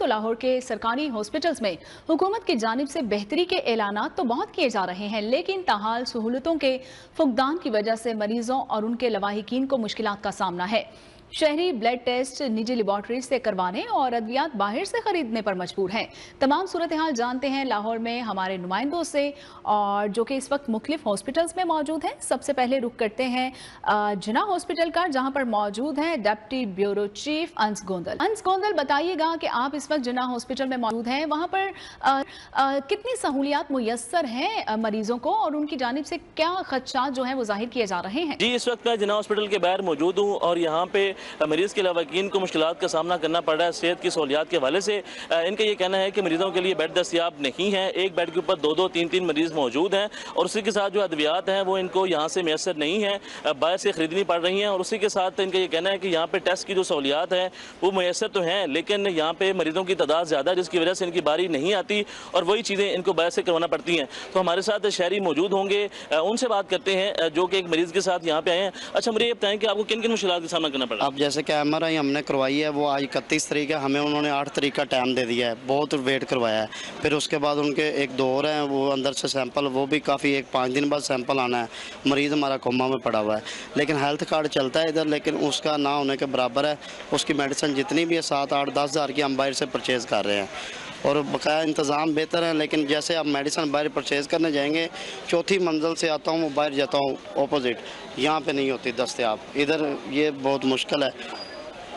तो लाहौर के सरकारी हॉस्पिटल्स में हुकूमत की जानिब से बेहतरी के ऐलानात तो बहुत किए जा रहे हैं, लेकिन ताहाल सहूलतों के फुकदान की वजह से मरीजों और उनके लवाहिकीन को मुश्किलात का सामना है। शहरी ब्लड टेस्ट निजी लेबॉर्ट्री से करवाने और अद्वियात बाहर से खरीदने पर मजबूर हैं। तमाम सूरत हाल जानते हैं लाहौर में हमारे नुमाइंदों से, और जो कि इस वक्त मुख्तलिफ हॉस्पिटल्स में मौजूद हैं। सबसे पहले रुख करते हैं जिना हॉस्पिटल का, जहां पर मौजूद हैं डिप्टी ब्यूरो चीफ अंस गोंदल। अंस गोंदल, बताइएगा कि आप इस वक्त जिना हॉस्पिटल में मौजूद हैं, वहां पर कितनी सहूलियात मुयस्सर हैं मरीजों को और उनकी जानिब से क्या खदशात जो है वो जाहिर किए जा रहे हैं? जी, इस वक्त मैं जिना हॉस्पिटल के बाहर मौजूद हूँ और यहाँ पे मरीज़ के लवाकिन को मुश्किलात का सामना करना पड़ रहा है। सेहत की सहूलियात के हवाले से इनका ये कहना है कि मरीज़ों के लिए बेड दस्तियाब नहीं है। एक बेड के ऊपर 2-2, 3-3 मरीज़ मौजूद हैं और उसी के साथ जो अद्वियात हैं वो इनको यहाँ से मैसर नहीं है, बाहर से ख़रीदनी पड़ रही हैं। और उसी के साथ इनका ये कहना है कि यहाँ पर टेस्ट की जो सहूलियात है वो मैसर तो हैं, लेकिन यहाँ पर मरीज़ों की तादाद ज़्यादा है, जिसकी वजह से इनकी बारी नहीं आती और वही चीज़ें इनको बाहर से करवाना पड़ती हैं। तो हमारे साथ शहरी मौजूद होंगे, उनसे बात करते हैं जो कि एक मरीज़ के साथ यहाँ पे आए हैं। अच्छा, मुझे ये बताएं कि आपको किन किन मुश्किलात का सामना करना पड़ रहा है? अब जैसे कि MRI हमने करवाई है, वो आज 31 तारीख है, हमें उन्होंने 8 तारीख का टाइम दे दिया है, बहुत वेट करवाया है। फिर उसके बाद उनके एक दो और हैं, वो अंदर से सैंपल, वो भी काफ़ी 1-5 दिन बाद सैंपल आना है। मरीज़ हमारा कोमा में पड़ा हुआ है, लेकिन हेल्थ कार्ड चलता है इधर, लेकिन उसका ना होने के बराबर है। उसकी मेडिसिन जितनी भी है 7-8-10 हज़ार की हम बाहर से परचेज़ कर रहे हैं और बकाया इंतज़ाम बेहतर है। लेकिन जैसे आप मेडिसिन बाहर परचेज़ करने जाएंगे, चौथी मंजिल से आता हूँ, वो बाहर जाता हूँ ऑपोजिट, यहाँ पे नहीं होती दस्तयाब, इधर ये बहुत मुश्किल है।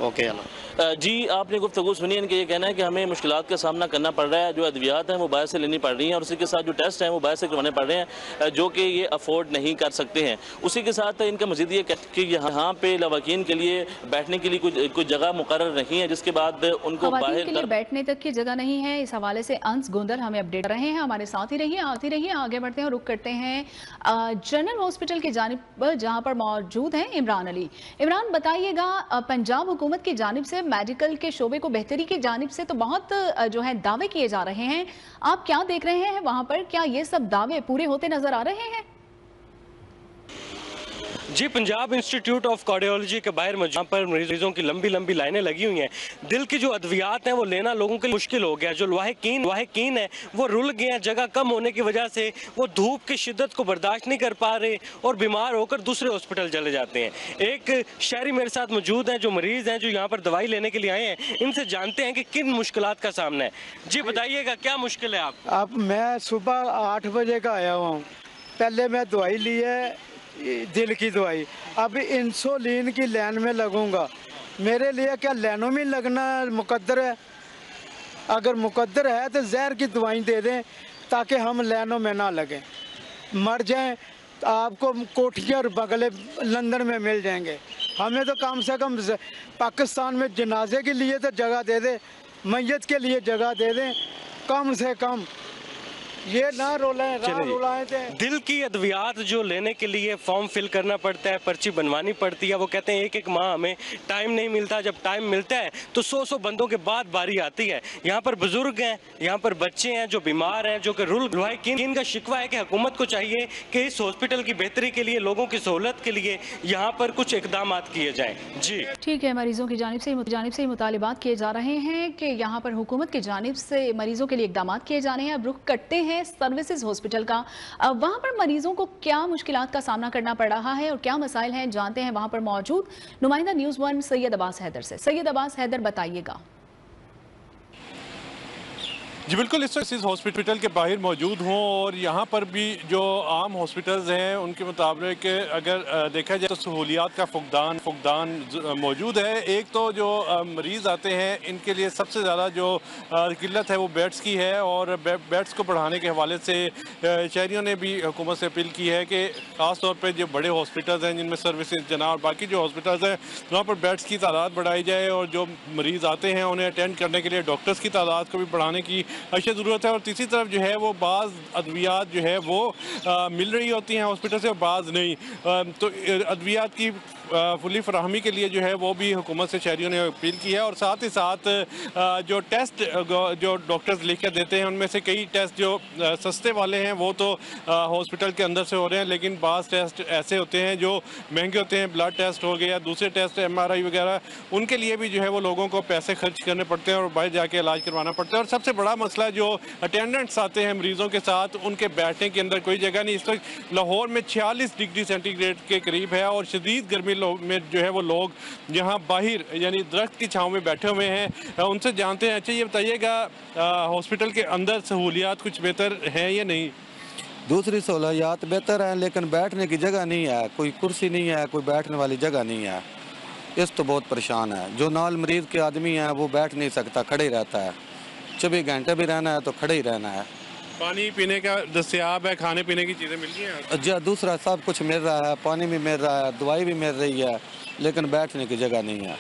ओके, अल्लाह। जी, आपने गुफ्तगू सुनी, इनका ये कहना है कि हमें मुश्किलात का सामना करना पड़ रहा है। जो अद्वियात हैं वो बाहर से लेनी पड़ रही हैं और उसी के साथ जो टेस्ट हैं वो बाहर से करवाने पड़ रहे हैं, जो कि ये अफोर्ड नहीं कर सकते हैं। उसी के साथ इनका मज़ीद ये कि यहाँ पे लवाकिन के लिए बैठने के लिए कुछ जगह मुकर्रर नहीं है, जिसके बाद उनको बाहर के लिए बैठने तक की जगह नहीं है। इस हवाले से अंस गोंदल हमें अपडेट कर रहे हैं। हमारे साथ ही रहिए, आती रहिए। आगे बढ़ते हैं और रुख करते हैं जनरल हॉस्पिटल की जानिब पर, जहाँ पर मौजूद हैं इमरान अली। इमरान, बताइएगा, पंजाब हुकूमत की जानिब से मेडिकल के शोबे को बेहतरी की जानिब से तो बहुत जो है दावे किए जा रहे हैं, आप क्या देख रहे हैं वहां पर? क्या ये सब दावे पूरे होते नजर आ रहे हैं? जी, पंजाब इंस्टीट्यूट ऑफ कार्डियोलॉजी के बाहर जहाँ पर मरीजों की लंबी लंबी लाइनें लगी हुई हैं। दिल की जो अद्वियात हैं वो लेना लोगों के लिए मुश्किल हो गया। जो लवाहिकीन है वो रुल गए हैं, जगह कम होने की वजह से वो धूप की शिद्दत को बर्दाश्त नहीं कर पा रहे और बीमार होकर दूसरे हॉस्पिटल चले जाते हैं। एक शहरी मेरे साथ मौजूद हैं जो मरीज़ हैं, जो यहाँ पर दवाई लेने के लिए आए हैं। इनसे जानते हैं कि किन मुश्किलात का सामना है। जी बताइएगा, क्या मुश्किल है आपको? अब मैं सुबह 8 बजे का आया हुआ हूँ। पहले मैं दवाई ली है, दिल की दवाई, अब इंसुलिन की लाइन में लगूंगा। मेरे लिए क्या लाइनों में लगना मुकद्दर है? अगर मुकद्दर है तो जहर की दवाई दे दें ताकि हम लाइनों में ना लगें, मर जाएं। आपको कोठियाँ और बगले लंदन में मिल जाएंगे। हमें तो कम से कम पाकिस्तान में जनाजे के लिए तो जगह दे दें, मैयत के लिए जगह दे दें कम से कम। ये ना रुलाएं थे। दिल की अद्वियात जो लेने के लिए फॉर्म फिल करना पड़ता है, पर्ची बनवानी पड़ती है। वो कहते हैं एक माह हमें टाइम नहीं मिलता, जब टाइम मिलता है तो 100 बंदों के बाद बारी आती है। यहाँ पर बुजुर्ग हैं, यहाँ पर बच्चे हैं जो बीमार हैं, जो कि लवाहिकीन का शिकवा है कि हुकूमत को चाहिए कि इस हॉस्पिटल की बेहतरी के लिए, लोगों की सहूलत के लिए यहाँ पर कुछ इकदाम किए जाएँ। जी ठीक है, मरीजों की जानिब से मुतालिबात किए जा रहे हैं कि यहाँ पर हुकूमत की जानिब से मरीजों के लिए इकदाम किए जाने हैं। अब रुख करते हैं सर्विसेज हॉस्पिटल का, वहां पर मरीजों को क्या मुश्किलात का सामना करना पड़ रहा है और क्या मसाइल हैं, जानते हैं वहां पर मौजूद नुमाइंदा न्यूज़ 1 सैयद अब्बास हैदर से। सैयद अब्बास हैदर, बताइएगा। जी बिल्कुल, इस हॉस्पिटल के बाहर मौजूद हूँ और यहाँ पर भी जो आम हॉस्पिटल्स हैं उनके मुताबिक अगर देखा जाए तो सहूलियात का फुकदान मौजूद है। एक तो जो मरीज़ आते हैं इनके लिए सबसे ज़्यादा जो किल्लत है वो बेड्स की है और बेड्स को बढ़ाने के हवाले से शहरियों ने भी हुकूमत से अपील की है कि ख़ास तौर पर जो बड़े हॉस्पिटल्स हैं जिनमें सर्विसेज जना और बाकी जो हॉस्पिटल्स हैं वहाँ पर बेड्स की तादाद बढ़ाई जाए और जो मरीज़ आते हैं उन्हें अटेंड करने के लिए डॉक्टर्स की तादाद को भी बढ़ाने की अशद ज़रूरत है। और तीसरी तरफ जो है वो बाज़ अद्वियात जो है वो मिल रही होती हैं हॉस्पिटल से और बाज़ नहीं। तो अद्वियात की फुली फराहमी के लिए जो है वो भी हुकूमत से शहरियों ने अपील की है। और साथ ही साथ जो टेस्ट जो डॉक्टर्स लिख कर देते हैं उनमें से कई टेस्ट जो सस्ते वाले हैं वो तो हॉस्पिटल के अंदर से हो रहे हैं, लेकिन बाज़ टेस्ट ऐसे होते हैं जो महंगे होते हैं, ब्लड टेस्ट हो गया, दूसरे टेस्ट MRI वगैरह, उनके लिए भी जो है वो लोगों को पैसे खर्च करने पड़ते हैं और बाहर जाके इलाज करवाना पड़ता है। और सबसे बड़ा मसला जो अटेंडेंट्स आते हैं मरीजों के साथ, उनके बैठने के अंदर कोई जगह नहीं। इस वक्त लाहौर में 46 डिग्री सेंटीग्रेड के करीब है और शदीद गर्मी में जो है वो लोग यहाँ बाहर यानी दरख्त की छाँव में बैठे हुए हैं। उनसे जानते हैं। अच्छा, ये बताइएगा हॉस्पिटल के अंदर सहूलियात कुछ बेहतर हैं या नहीं? दूसरी सहूलियात बेहतर हैं, लेकिन बैठने की जगह नहीं है, कोई कुर्सी नहीं है, कोई बैठने वाली जगह नहीं है। इस तो बहुत परेशान है। जो नाल मरीज के आदमी है वो बैठ नहीं सकता, खड़े ही रहता है। 24 घंटे भी रहना है तो खड़े ही रहना है। पानी पीने का दस्तयाब है, खाने पीने की चीज़ें मिल रही हैं? जी, दूसरा सब कुछ मिल रहा है, पानी भी मिल रहा है, दवाई भी मिल रही है, लेकिन बैठने की जगह नहीं है।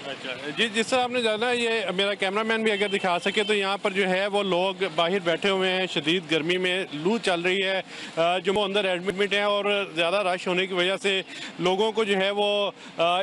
अच्छा जी, जिस तरह आपने जाना, ये मेरा कैमरामैन भी अगर दिखा सके तो यहाँ पर जो है वो लोग बाहर बैठे हुए हैं, शदीद गर्मी में लू चल रही है, जो वो अंदर एडमिट हैं और ज़्यादा रश होने की वजह से लोगों को जो है वो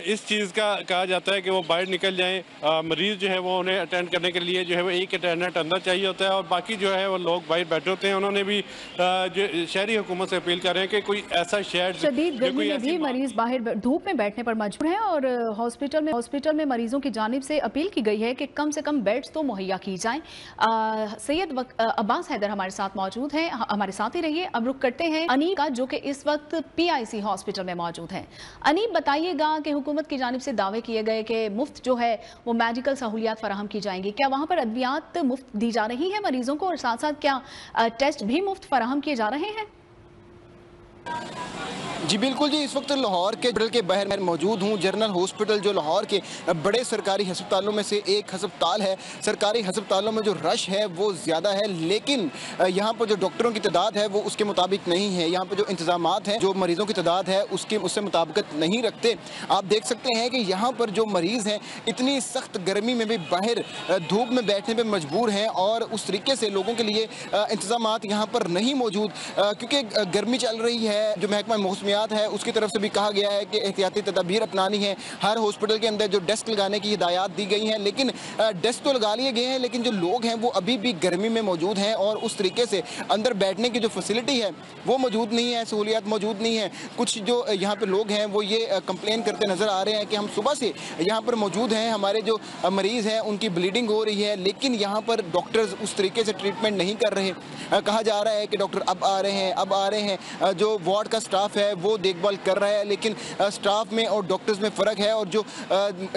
इस चीज़ का कहा जाता है कि वो बाहर निकल जाएं। मरीज़ जो है वो उन्हें अटेंड करने के लिए जो है वो एक अटेंडेंट अंदर चाहिए होता है और बाकी जो है वो लोग बाहर बैठे होते हैं। उन्होंने भी जो शहरी हुकूमत से अपील कर रहे हैं कि कोई ऐसा शेड, शदीद गर्मी में भी मरीज बाहर धूप में बैठने पर मजबूर हैं और हॉस्पिटल में मरीजों की जानिब से अपील की गई है कि कम से कम बेड्स तो मुहैया की जाएं। सैयद अब्बास हैदर हमारे साथ मौजूद हैं, हमारे साथ ही रहिए। अब रुक करते हैं अनीब का, जो कि इस वक्त PIC हॉस्पिटल में मौजूद हैं। अनीब, बताइएगा कि हुकूमत की जानिब से दावे किए गए कि मुफ्त जो है वो मेडिकल सहूलियात फराहम की जाएंगी, क्या वहाँ पर अद्वियात मुफ्त दी जा रही है मरीजों को और साथ साथ क्या टेस्ट भी मुफ्त फराहम किए जा रहे हैं? जी बिल्कुल जी, इस वक्त लाहौर के हॉस्पिटल के बाहर मौजूद हूँ। जनरल हॉस्पिटल जो लाहौर के बड़े सरकारी अस्पतालों में से एक अस्पताल है। सरकारी अस्पतालों में जो रश है वो ज़्यादा है, लेकिन यहाँ पर जो डॉक्टरों की तादाद है वो उसके मुताबिक नहीं है। यहाँ पर जो इंतजामात हैं, जो मरीज़ों की तादाद है उससे मुताबिकत नहीं रखते। आप देख सकते हैं कि यहाँ पर जो मरीज़ हैं इतनी सख्त गर्मी में भी बाहर धूप में बैठने पर मजबूर हैं और उस तरीके से लोगों के लिए इंतजामात यहाँ पर नहीं मौजूद, क्योंकि गर्मी चल रही है। जो महकमा मौसमियात है उसकी तरफ से भी कहा गया है कि एहतियाती तदाबीर अपनानी है। हर हॉस्पिटल के अंदर जो डेस्क लगाने की हिदायत दी गई हैं, लेकिन डेस्क तो लगा लिए गए हैं, लेकिन जो लोग हैं वो अभी भी गर्मी में मौजूद हैं और उस तरीके से अंदर बैठने की जो फैसिलिटी है वो मौजूद नहीं है, सहूलियात मौजूद नहीं है। कुछ जो यहाँ पे लोग हैं वो ये कंप्लेन करते नजर आ रहे हैं कि हम सुबह से यहाँ पर मौजूद हैं, हमारे जो मरीज हैं उनकी ब्लीडिंग हो रही है, लेकिन यहाँ पर डॉक्टर्स उस तरीके से ट्रीटमेंट नहीं कर रहे। कहा जा रहा है कि डॉक्टर अब आ रहे हैं, जो वार्ड का स्टाफ है वो देखभाल कर रहा है, लेकिन स्टाफ में और डॉक्टर्स में फ़र्क है। और जो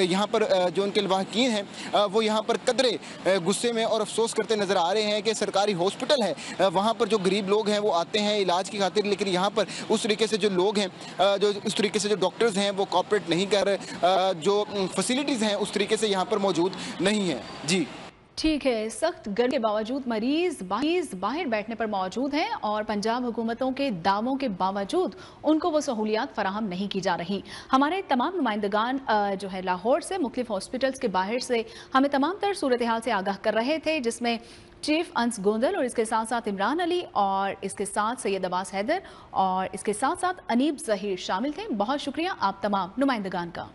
यहाँ पर जो उनके लवाहकीन हैं वो यहाँ पर कदरे गुस्से में और अफसोस करते नज़र आ रहे हैं कि सरकारी हॉस्पिटल है, वहाँ पर जो गरीब लोग हैं वो आते हैं इलाज की खातिर, लेकिन यहाँ पर उस तरीके से जो लोग हैं, जो उस तरीके से जो डॉक्टर्स हैं वो कॉपरेट नहीं कर रहे, जो फैसिलिटीज़ हैं उस तरीके से यहाँ पर मौजूद नहीं है। जी ठीक है, सख्त गर्मी के बावजूद मरीज बाहर बैठने पर मौजूद हैं और पंजाब हुकूमतों के दावों के बावजूद उनको वो सहूलियात फराहम नहीं की जा रही। हमारे तमाम नुमाइंदगान जो है लाहौर से मुख्तलिफ हॉस्पिटल्स के बाहर से हमें तमाम तर सूरत हाल से आगाह कर रहे थे, जिसमें चीफ अंस गोंदल और इसके साथ साथ इमरान अली और इसके साथ सैयद अब्बास हैदर और इसके साथ साथ अनीब जहीर शामिल थे। बहुत शुक्रिया आप तमाम नुमाइंदगान का।